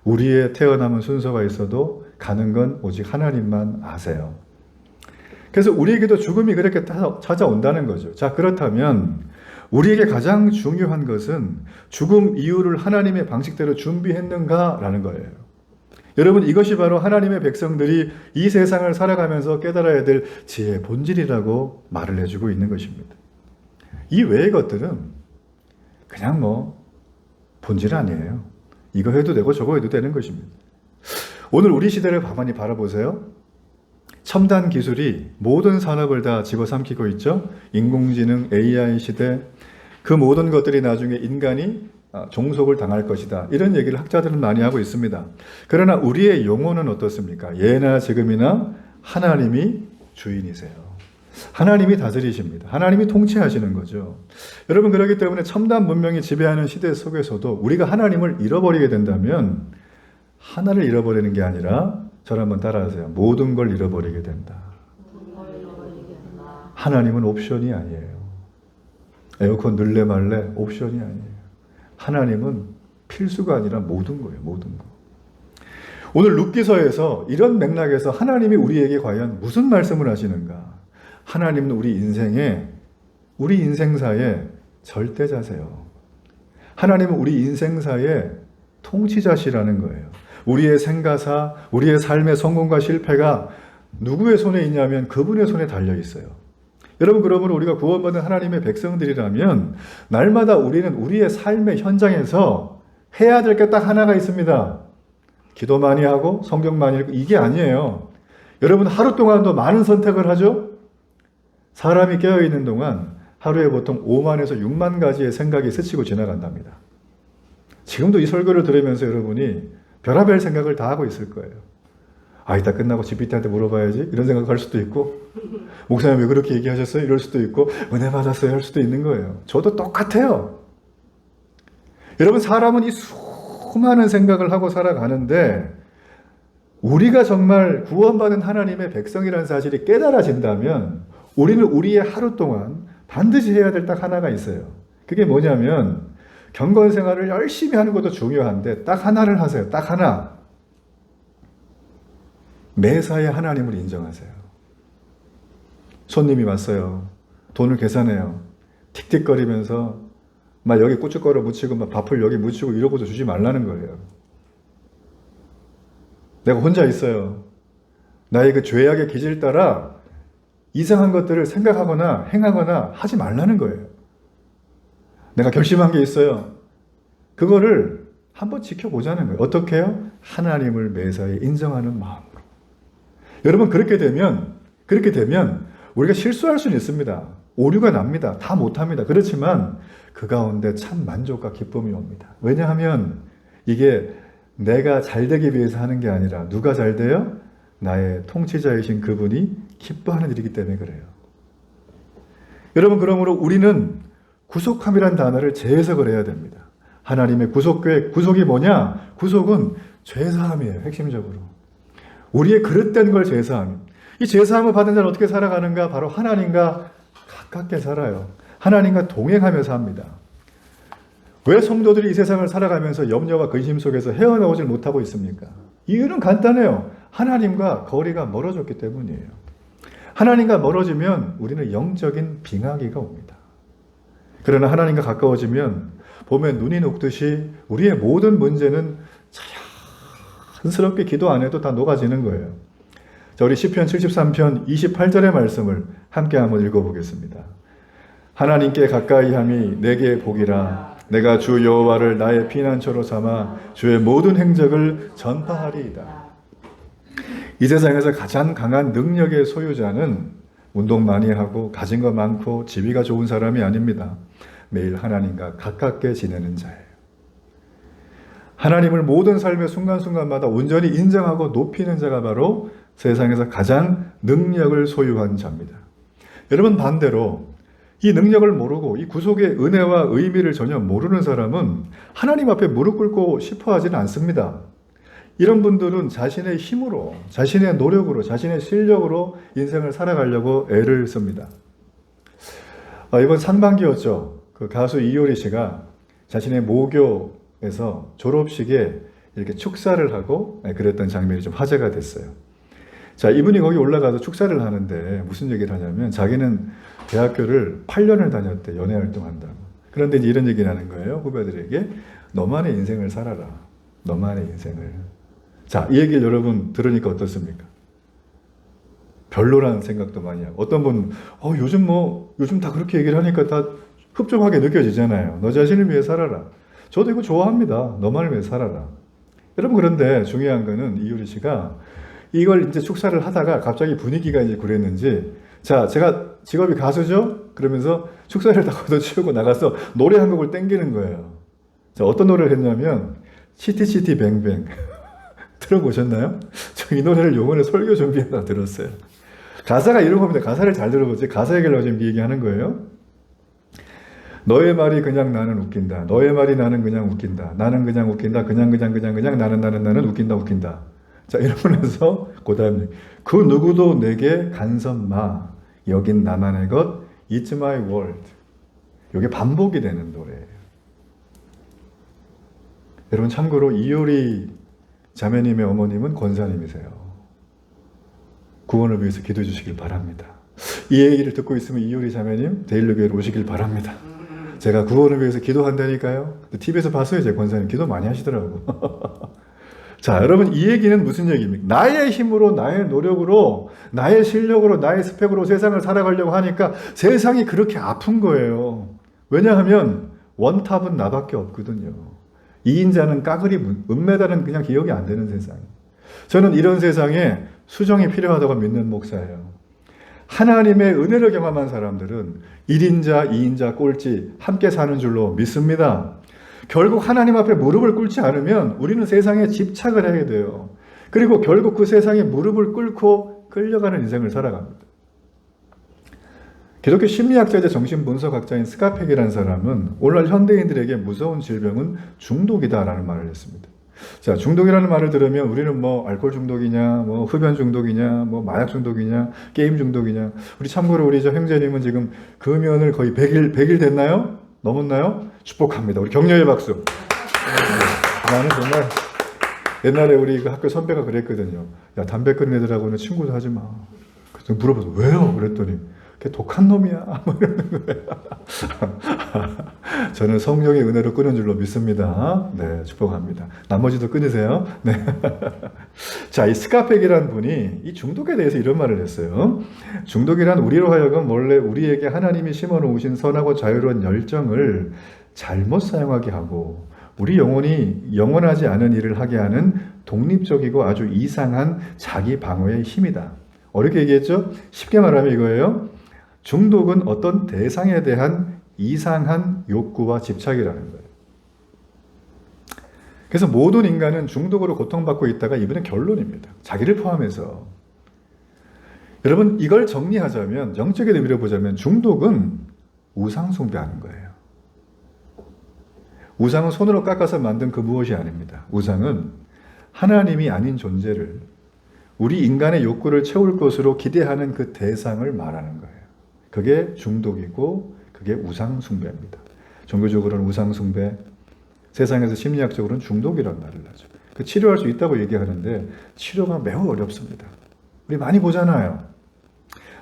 우리의 태어남은 순서가 있어도 가는 건 오직 하나님만 아세요. 그래서 우리에게도 죽음이 그렇게 찾아온다는 거죠. 자, 그렇다면 우리에게 가장 중요한 것은 죽음 이유를 하나님의 방식대로 준비했는가라는 거예요. 여러분, 이것이 바로 하나님의 백성들이 이 세상을 살아가면서 깨달아야 될 지혜의 본질이라고 말을 해주고 있는 것입니다. 이 외의 것들은 그냥 본질 아니에요. 이거 해도 되고 저거 해도 되는 것입니다. 오늘 우리 시대를 가만히 바라보세요. 첨단 기술이 모든 산업을 다 집어삼키고 있죠. 인공지능, AI 시대, 그 모든 것들이 나중에 인간이 종속을 당할 것이다. 이런 얘기를 학자들은 많이 하고 있습니다. 그러나 우리의 영혼은 어떻습니까? 예나 지금이나 하나님이 주인이세요. 하나님이 다스리십니다. 하나님이 통치하시는 거죠. 여러분, 그렇기 때문에 첨단 문명이 지배하는 시대 속에서도 우리가 하나님을 잃어버리게 된다면 하나를 잃어버리는 게 아니라 저를 한번 따라하세요. 모든 걸 잃어버리게 된다. 하나님은 옵션이 아니에요. 에어컨 늘래 말래 옵션이 아니에요. 하나님은 필수가 아니라 모든 거예요. 모든 거. 오늘 룻기서에서 이런 맥락에서 하나님이 우리에게 과연 무슨 말씀을 하시는가? 하나님은 우리 인생사의 절대자세요. 하나님은 우리 인생사의 통치자시라는 거예요. 우리의 생가사, 우리의 삶의 성공과 실패가 누구의 손에 있냐면 그분의 손에 달려 있어요. 여러분, 그러므로 우리가 구원받은 하나님의 백성들이라면 날마다 우리는 우리의 삶의 현장에서 해야 될 게 딱 하나가 있습니다. 기도 많이 하고 성경 많이 읽고 이게 아니에요. 여러분, 하루 동안도 많은 선택을 하죠? 사람이 깨어있는 동안 하루에 보통 5만에서 6만 가지의 생각이 스치고 지나간답니다. 지금도 이 설교를 들으면서 여러분이 별의별 생각을 다 하고 있을 거예요. 아, 이따 끝나고 GPT한테 물어봐야지 이런 생각할 수도 있고, 목사님 왜 그렇게 얘기하셨어요? 이럴 수도 있고, 은혜 받았어요? 할 수도 있는 거예요. 저도 똑같아요. 여러분, 사람은 이 수많은 생각을 하고 살아가는데 우리가 정말 구원받은 하나님의 백성이라는 사실이 깨달아진다면 우리는 우리의 하루 동안 반드시 해야 될 딱 하나가 있어요. 그게 뭐냐면 경건 생활을 열심히 하는 것도 중요한데 딱 하나를 하세요. 딱 하나. 매사에 하나님을 인정하세요. 손님이 왔어요. 돈을 계산해요. 틱틱거리면서 막 여기 고춧가루 묻히고 막 밥을 여기 묻히고 이러고도 주지 말라는 거예요. 내가 혼자 있어요. 나의 그 죄악의 기질 따라 이상한 것들을 생각하거나 행하거나 하지 말라는 거예요. 내가 결심한 게 있어요. 그거를 한번 지켜보자는 거예요. 어떻게 해요? 하나님을 매사에 인정하는 마음으로. 여러분, 그렇게 되면 우리가 실수할 수는 있습니다. 오류가 납니다. 다 못합니다. 그렇지만 그 가운데 참 만족과 기쁨이 옵니다. 왜냐하면 이게 내가 잘 되기 위해서 하는 게 아니라 누가 잘 돼요? 나의 통치자이신 그분이 기뻐하는 일이기 때문에 그래요. 여러분, 그러므로 우리는 구속함이란 단어를 재해석을 해야 됩니다. 하나님의 구속계획, 구속이 뭐냐? 구속은 죄사함이에요. 핵심적으로. 우리의 그릇된 걸 죄사함. 이 죄사함을 받은 자는 어떻게 살아가는가? 바로 하나님과 가깝게 살아요. 하나님과 동행하며 삽니다. 왜 성도들이 이 세상을 살아가면서 염려와 근심 속에서 헤어나오질 못하고 있습니까? 이유는 간단해요. 하나님과 거리가 멀어졌기 때문이에요. 하나님과 멀어지면 우리는 영적인 빙하기가 옵니다. 그러나 하나님과 가까워지면 봄에 눈이 녹듯이 우리의 모든 문제는 자연스럽게 기도 안 해도 다 녹아지는 거예요. 자, 우리 시편 73편 28절의 말씀을 함께 한번 읽어보겠습니다. 하나님께 가까이 함이 내게 복이라. 내가 주 여호와를 나의 피난처로 삼아 주의 모든 행적을 전파하리이다. 이 세상에서 가장 강한 능력의 소유자는 운동 많이 하고 가진 거 많고 지위가 좋은 사람이 아닙니다. 매일 하나님과 가깝게 지내는 자예요. 하나님을 모든 삶의 순간순간마다 온전히 인정하고 높이는 자가 바로 세상에서 가장 능력을 소유한 자입니다. 여러분, 반대로 이 능력을 모르고 이 구속의 은혜와 의미를 전혀 모르는 사람은 하나님 앞에 무릎 꿇고 싶어 하지는 않습니다. 이런 분들은 자신의 힘으로, 자신의 노력으로, 자신의 실력으로 인생을 살아가려고 애를 씁니다. 이번 상반기였죠. 그 가수 이효리 씨가 자신의 모교에서 졸업식에 이렇게 축사를 하고 그랬던 장면이 좀 화제가 됐어요. 자, 이분이 거기 올라가서 축사를 하는데 무슨 얘기를 하냐면 자기는 대학교를 8년을 다녔대. 연애 활동한다고. 그런데 이제 이런 얘기를 하는 거예요. 후배들에게. 너만의 인생을 살아라. 너만의 인생을. 자, 이 얘기를 여러분 들으니까 어떻습니까? 별로라는 생각도 많이 하고. 어떤 분은 요즘 다 그렇게 얘기를 하니까 다 흡족하게 느껴지잖아요. 너 자신을 위해 살아라. 저도 이거 좋아합니다. 너만을 위해 살아라. 여러분, 그런데 중요한 거는 이효리 씨가 이걸 이제 축사를 하다가 갑자기 분위기가 이제 그랬는지, 자, 제가 직업이 가수죠? 그러면서 축사를 다 걷어치우고 나가서 노래 한 곡을 땡기는 거예요. 자, 어떤 노래를 했냐면, 시티시티 뱅뱅. 들어보셨나요? 저 이 노래를 요번에 설교 준비하다 들었어요. 가사가 이런 겁니다. 가사를 잘 들어보세요. 가사 얘기를 지금 얘기하는 거예요. 너의 말이 그냥 나는 웃긴다. 너의 말이 나는 그냥 웃긴다. 나는 그냥 웃긴다. 그냥 나는 웃긴다. 자, 이러면서 그 다음에 그 누구도 내게 간섭 마. 여긴 나만의 것, It's my world. 이게 반복이 되는 노래예요. 여러분 참고로 이효리 자매님의 어머님은 권사님이세요. 구원을 위해서 기도해 주시길 바랍니다. 이 얘기를 듣고 있으면 이효리 자매님 데일리교회로 오시길 바랍니다. 제가 구원을 위해서 기도한다니까요. TV에서 봤어요. 제 권사님 기도 많이 하시더라고. 자, 여러분 이 얘기는 무슨 얘기입니까? 나의 힘으로, 나의 노력으로, 나의 실력으로, 나의 스펙으로 세상을 살아가려고 하니까 세상이 그렇게 아픈 거예요. 왜냐하면 원탑은 나밖에 없거든요. 이인자는 까그리, 은메달은 그냥 기억이 안 되는 세상. 저는 이런 세상에 수정이 필요하다고 믿는 목사예요. 하나님의 은혜를 경험한 사람들은 1인자, 2인자, 꼴찌 함께 사는 줄로 믿습니다. 결국 하나님 앞에 무릎을 꿇지 않으면 우리는 세상에 집착을 하게 돼요. 그리고 결국 그 세상에 무릎을 꿇고 끌려가는 인생을 살아갑니다. 기독교 심리학자이자 정신분석학자인 스카펙이라는 사람은 오늘날 현대인들에게 무서운 질병은 중독이다라는 말을 했습니다. 자, 중독이라는 말을 들으면 우리는 뭐 알코올 중독이냐, 뭐 흡연 중독이냐, 뭐 마약 중독이냐, 게임 중독이냐. 우리 참고로 우리 저 형제님은 지금 금연을 거의 100일 됐나요? 넘었나요? 축복합니다. 우리 격려의 박수. 나는 정말 옛날에 우리 그 학교 선배가 그랬거든요. 야, 담배 끊는 애들하고는 친구도 하지 마. 그래서 물어봐서 왜요? 그랬더니 걔 독한 놈이야. 뭐 이러는 거예요. 저는 성령의 은혜로 끊은 줄로 믿습니다. 네, 축복합니다. 나머지도 끊으세요. 네. 자, 이 스카펙이라는 분이 이 중독에 대해서 이런 말을 했어요. 중독이란 우리로 하여금 원래 우리에게 하나님이 심어놓으신 선하고 자유로운 열정을 잘못 사용하게 하고 우리 영혼이 영원하지 않은 일을 하게 하는 독립적이고 아주 이상한 자기 방어의 힘이다. 어렵게 얘기했죠? 쉽게 말하면 이거예요. 중독은 어떤 대상에 대한 이상한 욕구와 집착이라는 거예요. 그래서 모든 인간은 중독으로 고통받고 있다가 이번에 결론입니다. 자기를 포함해서. 여러분 이걸 정리하자면 영적인 의미로 보자면 중독은 우상 숭배하는 거예요. 우상은 손으로 깎아서 만든 그 무엇이 아닙니다. 우상은 하나님이 아닌 존재를 우리 인간의 욕구를 채울 것으로 기대하는 그 대상을 말하는 거예요. 그게 중독이고 그게 우상 숭배입니다. 종교적으로는 우상 숭배, 세상에서 심리학적으로는 중독이라는 말을 하죠. 그 치료할 수 있다고 얘기하는데 치료가 매우 어렵습니다. 우리 많이 보잖아요.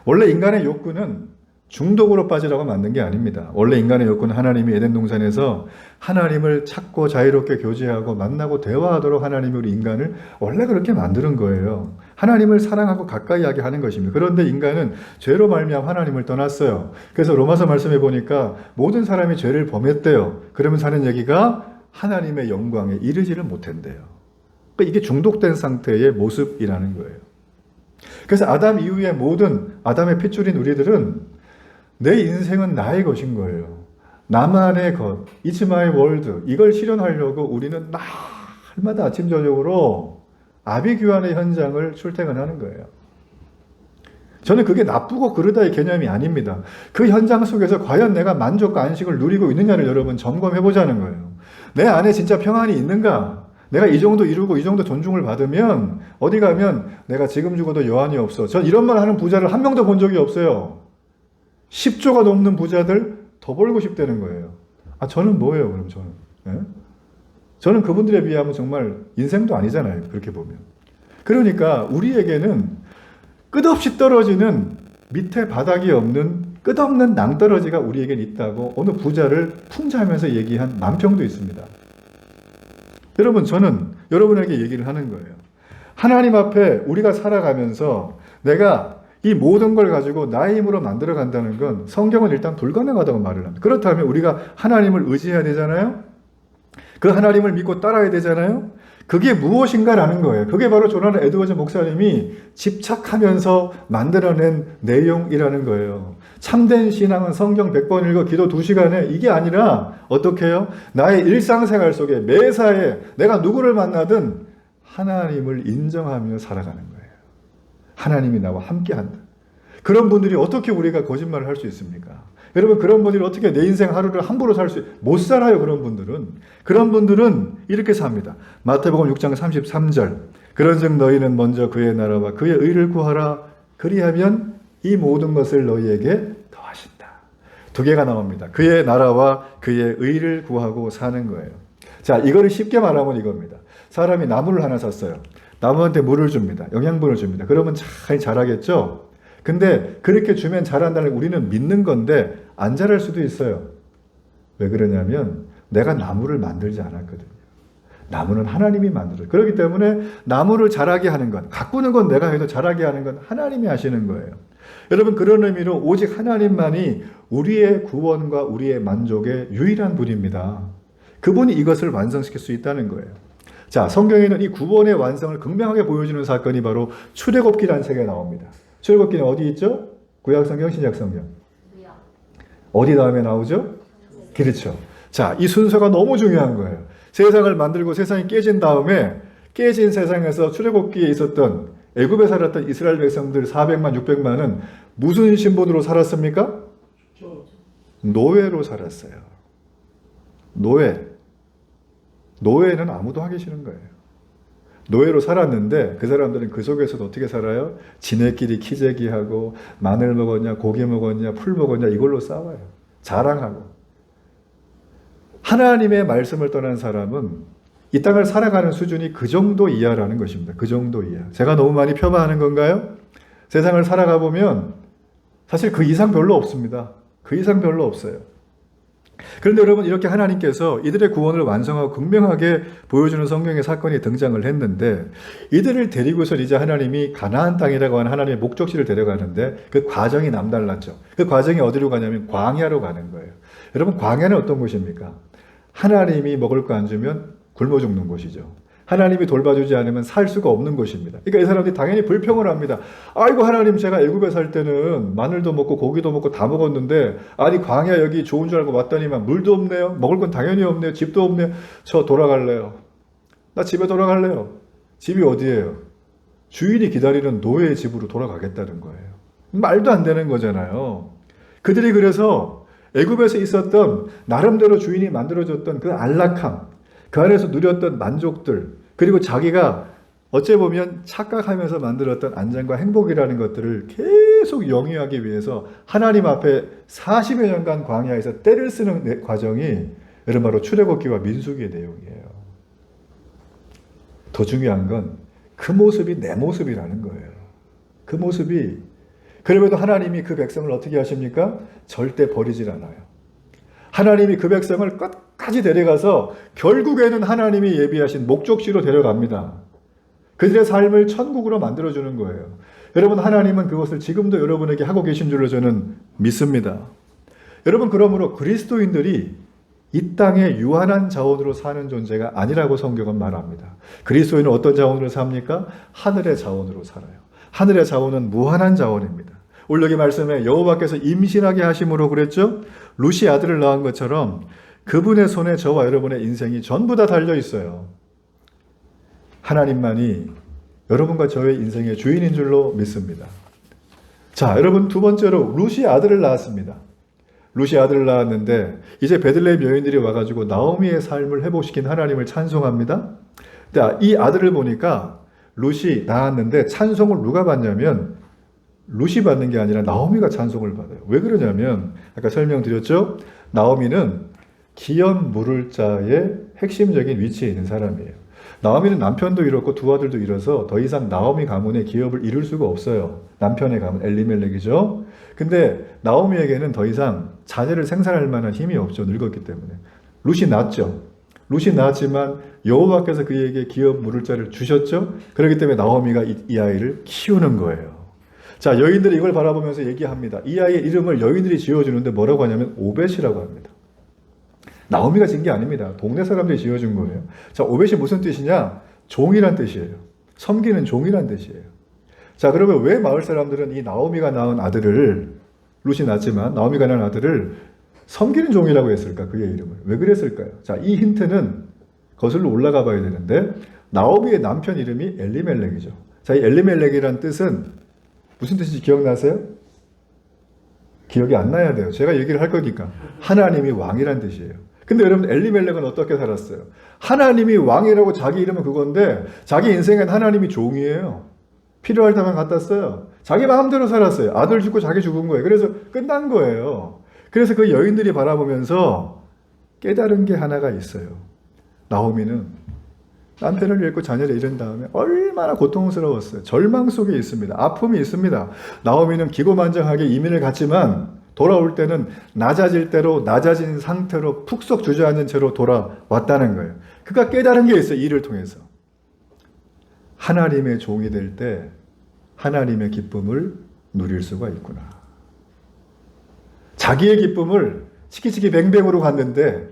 원래 인간의 욕구는 중독으로 빠지라고 만든 게 아닙니다. 원래 인간의 욕구는 하나님이 에덴 동산에서 하나님을 찾고 자유롭게 교제하고 만나고 대화하도록 하나님이 우리 인간을 원래 그렇게 만드는 거예요. 하나님을 사랑하고 가까이 하게 하는 것입니다. 그런데 인간은 죄로 말미암아 하나님을 떠났어요. 그래서 로마서 말씀해 보니까 모든 사람이 죄를 범했대요. 그러면서 하는 얘기가 하나님의 영광에 이르지를 못한대요. 그러니까 이게 중독된 상태의 모습이라는 거예요. 그래서 아담 이후에 모든 아담의 핏줄인 우리들은 내 인생은 나의 것인 거예요. 나만의 것, It's my world. 이걸 실현하려고 우리는 날마다 아침 저녁으로 아비규환의 현장을 출퇴근하는 거예요. 저는 그게 나쁘고 그러다의 개념이 아닙니다. 그 현장 속에서 과연 내가 만족과 안식을 누리고 있느냐를 여러분 점검해 보자는 거예요. 내 안에 진짜 평안이 있는가? 내가 이 정도 이루고 이 정도 존중을 받으면 어디 가면 내가 지금 죽어도 여한이 없어. 전 이런 말 하는 부자를 한 명도 본 적이 없어요. 10조가 넘는 부자들 더 벌고 싶다는 거예요. 아, 저는 뭐예요, 그럼 저는? 예? 저는 그분들에 비하면 정말 인생도 아니잖아요, 그렇게 보면. 그러니까 우리에게는 끝없이 떨어지는 밑에 바닥이 없는 끝없는 낭떠러지가 우리에겐 있다고 어느 부자를 풍자하면서 얘기한 만평도 있습니다. 여러분, 저는 여러분에게 얘기를 하는 거예요. 하나님 앞에 우리가 살아가면서 내가 이 모든 걸 가지고 나의 힘으로 만들어 간다는 건 성경은 일단 불가능하다고 말을 합니다. 그렇다면 우리가 하나님을 의지해야 되잖아요. 그 하나님을 믿고 따라야 되잖아요. 그게 무엇인가라는 거예요. 그게 바로 조나단 에드워즈 목사님이 집착하면서 만들어낸 내용이라는 거예요. 참된 신앙은 성경 100번 읽어 기도 2시간에 이게 아니라 어떻게 해요? 나의 일상생활 속에 매사에 내가 누구를 만나든 하나님을 인정하며 살아가는 거예요. 하나님이 나와 함께한다. 그런 분들이 어떻게 우리가 거짓말을 할 수 있습니까? 여러분, 그런 분들이 어떻게 내 인생 하루를 함부로 못 살아요, 그런 분들은. 그런 분들은 이렇게 삽니다. 마태복음 6장 33절. 그런즉 너희는 먼저 그의 나라와 그의 의를 구하라. 그리하면 이 모든 것을 너희에게 더하신다. 두 개가 나옵니다. 그의 나라와 그의 의를 구하고 사는 거예요. 자, 이거를 쉽게 말하면 이겁니다. 사람이 나무를 하나 샀어요. 나무한테 물을 줍니다. 영양분을 줍니다. 그러면 잘 자라겠죠? 근데 그렇게 주면 자란다는 우리는 믿는 건데 안 자랄 수도 있어요. 왜 그러냐면 내가 나무를 만들지 않았거든요. 나무는 하나님이 만들어요. 그렇기 때문에 나무를 자라게 하는 것, 가꾸는 건 내가 해도 자라게 하는 건 하나님이 하시는 거예요. 여러분, 그런 의미로 오직 하나님만이 우리의 구원과 우리의 만족의 유일한 분입니다. 그분이 이것을 완성시킬 수 있다는 거예요. 자, 성경에는 이 구원의 완성을 극명하게 보여주는 사건이 바로 출애굽기라는 책에 나옵니다. 출애굽기는 어디 있죠? 구약성경, 신약성경. 어디 다음에 나오죠? 그렇죠. 자, 이 순서가 너무 중요한 거예요. 세상을 만들고 세상이 깨진 다음에 깨진 세상에서 출애굽기에 있었던 애굽에 살았던 이스라엘 백성들 400만, 600만은 무슨 신분으로 살았습니까? 노예로 살았어요. 노예는 아무도 하기 싫은 거예요. 노예로 살았는데 그 사람들은 그 속에서도 어떻게 살아요? 지네끼리 키재기하고 마늘 먹었냐, 고기 먹었냐, 풀 먹었냐 이걸로 싸워요. 자랑하고. 하나님의 말씀을 떠난 사람은 이 땅을 살아가는 수준이 그 정도 이하라는 것입니다. 그 정도 이하. 제가 너무 많이 폄하하는 건가요? 세상을 살아가 보면 사실 그 이상 별로 없습니다. 그 이상 별로 없어요. 그런데 여러분, 이렇게 하나님께서 이들의 구원을 완성하고 극명하게 보여주는 성경의 사건이 등장을 했는데 이들을 데리고서 이제 하나님이 가나안 땅이라고 하는 하나님의 목적지를 데려가는데 그 과정이 남달랐죠. 그 과정이 어디로 가냐면 광야로 가는 거예요. 여러분, 광야는 어떤 곳입니까? 하나님이 먹을 거 안 주면 굶어 죽는 곳이죠. 하나님이 돌봐주지 않으면 살 수가 없는 곳입니다. 그러니까 이 사람들이 당연히 불평을 합니다. 아이고, 하나님, 제가 애굽에 살 때는 마늘도 먹고 고기도 먹고 다 먹었는데 아니 광야 여기 좋은 줄 알고 왔더니만 물도 없네요. 먹을 건 당연히 없네요. 집도 없네요. 저 돌아갈래요. 나 집에 돌아갈래요. 집이 어디예요? 주인이 기다리는 노예의 집으로 돌아가겠다는 거예요. 말도 안 되는 거잖아요. 그들이 그래서 애굽에서 있었던 나름대로 주인이 만들어줬던 그 안락함, 그 안에서 누렸던 만족들, 그리고 자기가 어째 보면 착각하면서 만들었던 안정과 행복이라는 것들을 계속 영위하기 위해서 하나님 앞에 40여 년간 광야에서 때를 쓰는 과정이 여러분 바로 출애굽기와 민수기의 내용이에요. 더 중요한 건 그 모습이 내 모습이라는 거예요. 그 모습이. 그럼에도 하나님이 그 백성을 어떻게 하십니까? 절대 버리질 않아요. 하나님이 그 백성을 끝까지 데려가서 결국에는 하나님이 예비하신 목적지로 데려갑니다. 그들의 삶을 천국으로 만들어주는 거예요. 여러분, 하나님은 그것을 지금도 여러분에게 하고 계신 줄로 저는 믿습니다. 여러분, 그러므로 그리스도인들이 이 땅에 유한한 자원으로 사는 존재가 아니라고 성경은 말합니다. 그리스도인은 어떤 자원으로 삽니까? 하늘의 자원으로 살아요. 하늘의 자원은 무한한 자원입니다. 오늘 여기 말씀에 여호와께서 임신하게 하심으로 그랬죠? 루시 아들을 낳은 것처럼 그분의 손에 저와 여러분의 인생이 전부 다 달려 있어요. 하나님만이 여러분과 저의 인생의 주인인 줄로 믿습니다. 자, 여러분, 두 번째로 루시 아들을 낳았습니다. 루시 아들을 낳았는데 이제 베들레헴 여인들이 와가지고 나오미의 삶을 회복시킨 하나님을 찬송합니다. 근데 이 아들을 보니까 루시 낳았는데 찬송을 누가 받냐면 루시 받는 게 아니라 나오미가 찬송을 받아요. 왜 그러냐면 아까 설명드렸죠? 나오미는 기업 물을 자의 핵심적인 위치에 있는 사람이에요. 나오미는 남편도 잃었고 두 아들도 잃어서 더 이상 나오미 가문의 기업을 이룰 수가 없어요. 남편의 가문 엘리멜렉이죠. 근데 나오미에게는 더 이상 자녀를 생산할 만한 힘이 없죠. 늙었기 때문에. 루시 낳았죠. 루시 낳았지만 여호와께서 그에게 기업 물을 자를 주셨죠. 그렇기 때문에 나오미가 이 아이를 키우는 거예요. 자, 여인들이 이걸 바라보면서 얘기합니다. 이 아이의 이름을 여인들이 지어주는데 뭐라고 하냐면 오벳이라고 합니다. 나오미가 지은 게 아닙니다. 동네 사람들이 지어준 거예요. 자, 오벳이 무슨 뜻이냐? 종이란 뜻이에요. 섬기는 종이란 뜻이에요. 자, 그러면 왜 마을 사람들은 이 나오미가 낳은 아들을, 루시 낳았지만 나오미가 낳은 아들을 섬기는 종이라고 했을까? 그의 이름을. 왜 그랬을까요? 자, 이 힌트는 거슬러 올라가 봐야 되는데 나오미의 남편 이름이 엘리멜렉이죠. 자, 이 엘리멜렉이란 뜻은 무슨 뜻인지 기억나세요? 기억이 안 나야 돼요. 제가 얘기를 할 거니까. 하나님이 왕이란 뜻이에요. 근데 여러분, 엘리멜렉은 어떻게 살았어요? 하나님이 왕이라고 자기 이름은 그건데 자기 인생엔 하나님이 종이에요. 필요할 때만 갖다 써요. 자기 마음대로 살았어요. 아들 죽고 자기 죽은 거예요. 그래서 끝난 거예요. 그래서 그 여인들이 바라보면서 깨달은 게 하나가 있어요. 나오미는 남편을 잃고 자녀를 잃은 다음에 얼마나 고통스러웠어요. 절망 속에 있습니다. 아픔이 있습니다. 나오미는 기고만장하게 이민을 갔지만 돌아올 때는 낮아질 대로 낮아진 상태로 푹 썩 주저앉은 채로 돌아왔다는 거예요. 그가 깨달은 게 있어요. 일을 통해서. 하나님의 종이 될 때 하나님의 기쁨을 누릴 수가 있구나. 자기의 기쁨을 치키치키 뱅뱅으로 갔는데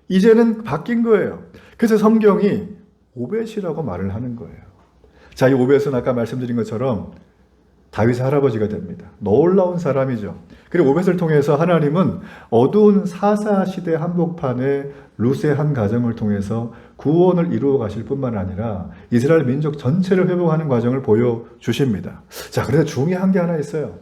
이제는 바뀐 거예요. 그래서 성경이 오벳이라고 말을 하는 거예요. 자, 이 오벳은 아까 말씀드린 것처럼 다윗의 할아버지가 됩니다. 놀라운 사람이죠. 그리고 오벳을 통해서 하나님은 어두운 사사시대 한복판에 룻의 한 가정을 통해서 구원을 이루어 가실 뿐만 아니라 이스라엘 민족 전체를 회복하는 과정을 보여주십니다. 자, 그런데 중요한 게 하나 있어요.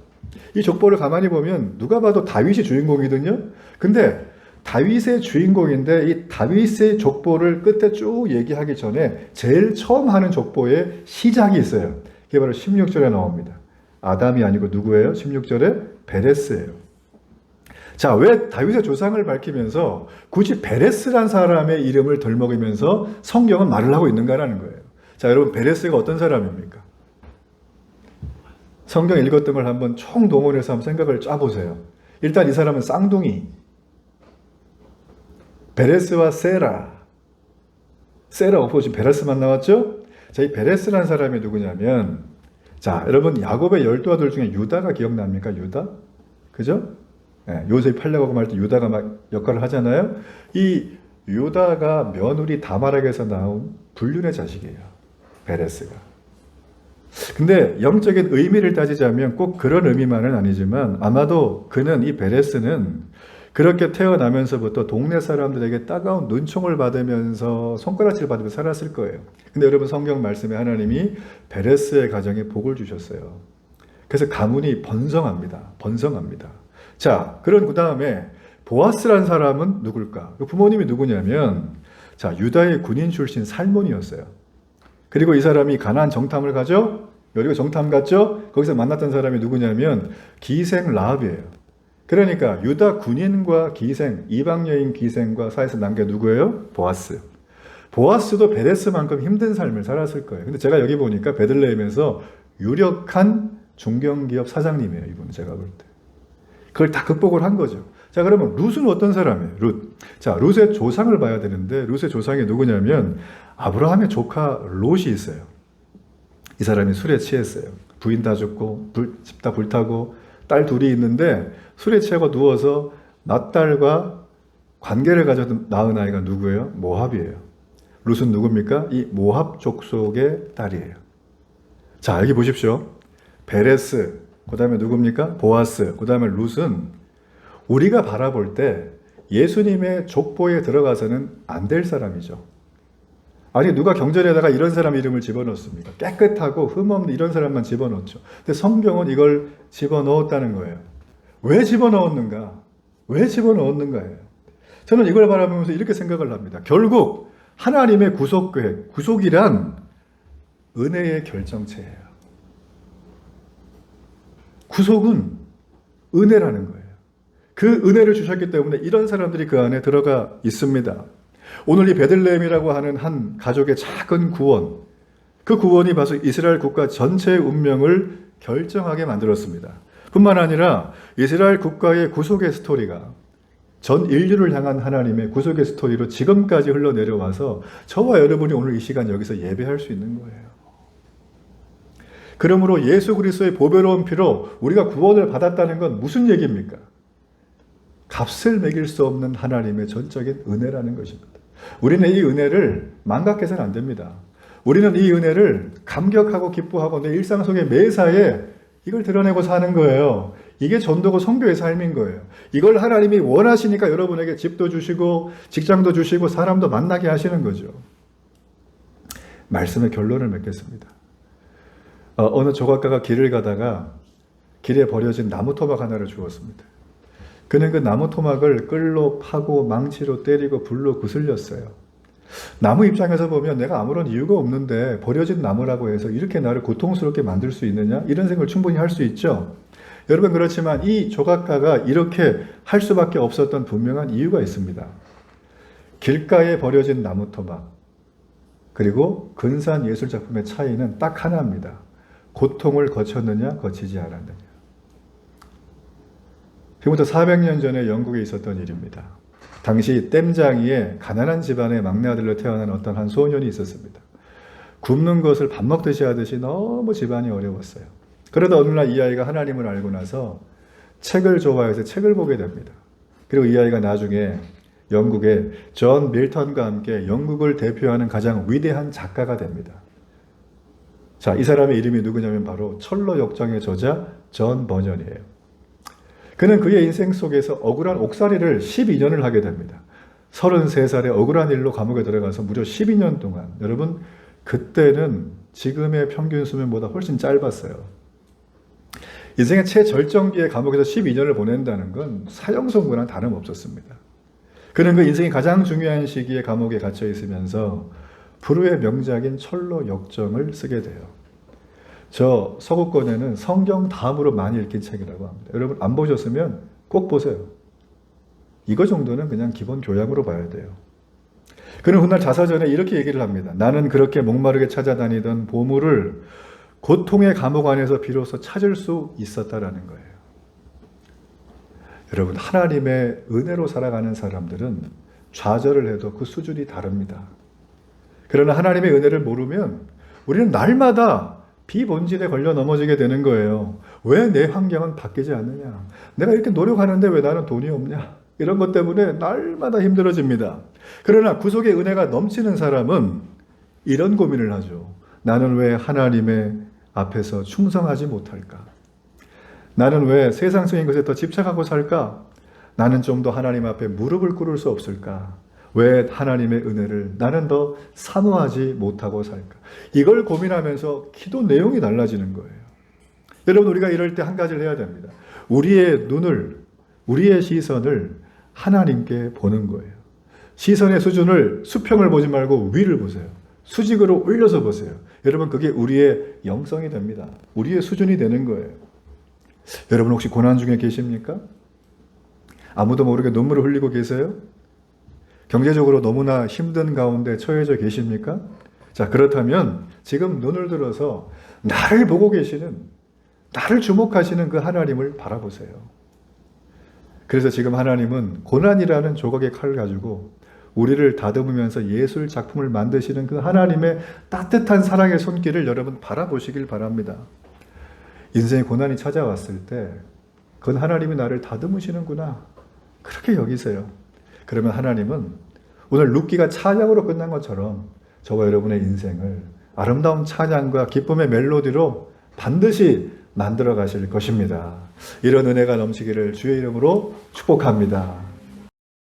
이 족보를 가만히 보면 누가 봐도 다윗이 주인공이거든요. 근데 다윗의 주인공인데 이 다윗의 족보를 끝에 쭉 얘기하기 전에 제일 처음 하는 족보에 시작이 있어요. 그게 바로 16절에 나옵니다. 아담이 아니고 누구예요? 16절에 베레스예요. 자, 왜 다윗의 조상을 밝히면서 굳이 베레스란 사람의 이름을 덜먹이면서 성경은 말을 하고 있는가라는 거예요. 자, 여러분, 베레스가 어떤 사람입니까? 성경 읽었던 걸 한번 총동원해서 한번 생각을 짜보세요. 일단 이 사람은 쌍둥이. 베레스와 세라 없고 지금 베레스만 나왔죠? 자, 이 베레스란 사람이 누구냐면, 자, 여러분, 야곱의 12아들 중에 유다가 기억납니까? 유다? 그죠? 네, 요셉이 팔려가고 말 때 유다가 막 역할을 하잖아요. 이 유다가 며느리 다말에게서 나온 불륜의 자식이에요. 베레스가. 근데 영적인 의미를 따지자면 꼭 그런 의미만은 아니지만 아마도 그는, 이 베레스는 그렇게 태어나면서부터 동네 사람들에게 따가운 눈총을 받으면서 손가락질 받으면서 살았을 거예요. 근데 여러분, 성경 말씀에 하나님이 베레스의 가정에 복을 주셨어요. 그래서 가문이 번성합니다. 자, 그런 그 다음에 보아스란 사람은 누굴까? 그 부모님이 누구냐면, 자, 유다의 군인 출신 살몬이었어요. 그리고 이 사람이 가나안 정탐을 가죠? 여리고 정탐 갔죠? 거기서 만났던 사람이 누구냐면 기생 라합이에요. 그러니까 유다 군인과 기생, 이방 여인 기생과 사이에서 난 게 누구예요? 보아스. 보아스도 베레스만큼 힘든 삶을 살았을 거예요. 근데 제가 여기 보니까 베들레헴에서 유력한 중견기업 사장님이에요. 이분은 제가 볼 때. 그걸 다 극복을 한 거죠. 자, 그러면 룻은 어떤 사람이에요? 룻. 자, 룻의 조상을 봐야 되는데 룻의 조상이 누구냐면 아브라함의 조카 롯이 있어요. 이 사람이 술에 취했어요. 부인 다 죽고 집 다 불타고 딸 둘이 있는데 술에 취하고 누워서 맏딸과 관계를 가져서 낳은 아이가 누구예요? 모압이에요. 룻은 누굽니까? 이 모압 족속의 딸이에요. 자, 여기 보십시오. 베레스, 그 다음에 누굽니까? 보아스, 그 다음에 룻은 우리가 바라볼 때 예수님의 족보에 들어가서는 안 될 사람이죠. 아니, 누가 경전에다가 이런 사람 이름을 집어넣습니까? 깨끗하고 흠없는 이런 사람만 집어넣죠. 근데 성경은 이걸 집어넣었다는 거예요. 왜 집어넣었는가? 왜 집어넣었는가예요. 저는 이걸 바라보면서 이렇게 생각을 합니다. 결국 하나님의 구속 계획, 구속이란 은혜의 결정체예요. 구속은 은혜라는 거예요. 그 은혜를 주셨기 때문에 이런 사람들이 그 안에 들어가 있습니다. 오늘 이 베들레헴이라고 하는 한 가족의 작은 구원, 그 구원이 바로 이스라엘 국가 전체의 운명을 결정하게 만들었습니다. 뿐만 아니라 이스라엘 국가의 구속의 스토리가 전 인류를 향한 하나님의 구속의 스토리로 지금까지 흘러내려와서 저와 여러분이 오늘 이 시간 여기서 예배할 수 있는 거예요. 그러므로 예수 그리스도의 보배로운 피로 우리가 구원을 받았다는 건 무슨 얘기입니까? 값을 매길 수 없는 하나님의 전적인 은혜라는 것입니다. 우리는 이 은혜를 망각해서는 안 됩니다. 우리는 이 은혜를 감격하고 기뻐하고 내 일상 속의 매사에 이걸 드러내고 사는 거예요. 이게 전도고 선교의 삶인 거예요. 이걸 하나님이 원하시니까 여러분에게 집도 주시고 직장도 주시고 사람도 만나게 하시는 거죠. 말씀의 결론을 맺겠습니다. 어느 조각가가 길을 가다가 길에 버려진 나무 토막 하나를 주었습니다. 그는 그 나무 토막을 끌로 파고 망치로 때리고 불로 구슬렸어요. 나무 입장에서 보면 내가 아무런 이유가 없는데 버려진 나무라고 해서 이렇게 나를 고통스럽게 만들 수 있느냐? 이런 생각을 충분히 할 수 있죠. 여러분 그렇지만 이 조각가가 이렇게 할 수밖에 없었던 분명한 이유가 있습니다. 길가에 버려진 나무 토막 그리고 근사한 예술작품의 차이는 딱 하나입니다. 고통을 거쳤느냐 거치지 않았느냐. 지금부터 400년 전에 영국에 있었던 일입니다. 당시 댐장이에 가난한 집안의 막내 아들로 태어난 어떤 한 소년이 있었습니다. 굶는 것을 밥 먹듯이 하듯이 너무 집안이 어려웠어요. 그러다 어느 날 이 아이가 하나님을 알고 나서 책을 좋아해서 책을 보게 됩니다. 그리고 이 아이가 나중에 영국의 존 밀턴과 함께 영국을 대표하는 가장 위대한 작가가 됩니다. 자, 이 사람의 이름이 누구냐면 바로 철로 역정의 저자 존 버년이에요. 그는 그의 인생 속에서 억울한 옥살이를 12년을 하게 됩니다. 33살에 억울한 일로 감옥에 들어가서 무려 12년 동안, 여러분 그때는 지금의 평균 수명보다 훨씬 짧았어요. 인생의 최절정기에 감옥에서 12년을 보낸다는 건 사형선고랑 다름없었습니다. 그는 그 인생의 가장 중요한 시기에 감옥에 갇혀 있으면서 불후의 명작인 철로 역정을 쓰게 돼요. 저 서구권에는 성경 다음으로 많이 읽힌 책이라고 합니다. 여러분 안 보셨으면 꼭 보세요. 이거 정도는 그냥 기본 교양으로 봐야 돼요. 그는 훗날 자서 전에 이렇게 얘기를 합니다. 나는 그렇게 목마르게 찾아다니던 보물을 고통의 감옥 안에서 비로소 찾을 수 있었다라는 거예요. 여러분 하나님의 은혜로 살아가는 사람들은 좌절을 해도 그 수준이 다릅니다. 그러나 하나님의 은혜를 모르면 우리는 날마다 비본질에 걸려 넘어지게 되는 거예요. 왜 내 환경은 바뀌지 않느냐? 내가 이렇게 노력하는데 왜 나는 돈이 없냐? 이런 것 때문에 날마다 힘들어집니다. 그러나 구속의 은혜가 넘치는 사람은 이런 고민을 하죠. 나는 왜 하나님의 앞에서 충성하지 못할까? 나는 왜 세상적인 것에 더 집착하고 살까? 나는 좀 더 하나님 앞에 무릎을 꿇을 수 없을까? 왜 하나님의 은혜를 나는 더 사모하지 못하고 살까? 이걸 고민하면서 기도 내용이 달라지는 거예요. 여러분 우리가 이럴 때 한 가지를 해야 됩니다. 우리의 눈을, 우리의 시선을 하나님께 보는 거예요. 시선의 수준을 수평을 보지 말고 위를 보세요. 수직으로 올려서 보세요. 여러분 그게 우리의 영성이 됩니다. 우리의 수준이 되는 거예요. 여러분 혹시 고난 중에 계십니까? 아무도 모르게 눈물을 흘리고 계세요? 경제적으로 너무나 힘든 가운데 처해져 계십니까? 자, 그렇다면 지금 눈을 들어서 나를 보고 계시는, 나를 주목하시는 그 하나님을 바라보세요. 그래서 지금 하나님은 고난이라는 조각의 칼을 가지고 우리를 다듬으면서 예술 작품을 만드시는 그 하나님의 따뜻한 사랑의 손길을 여러분 바라보시길 바랍니다. 인생의 고난이 찾아왔을 때 그건 하나님이 나를 다듬으시는구나. 그렇게 여기세요. 그러면 하나님은 오늘 룻기가 찬양으로 끝난 것처럼 저와 여러분의 인생을 아름다운 찬양과 기쁨의 멜로디로 반드시 만들어 가실 것입니다. 이런 은혜가 넘치기를 주의 이름으로 축복합니다.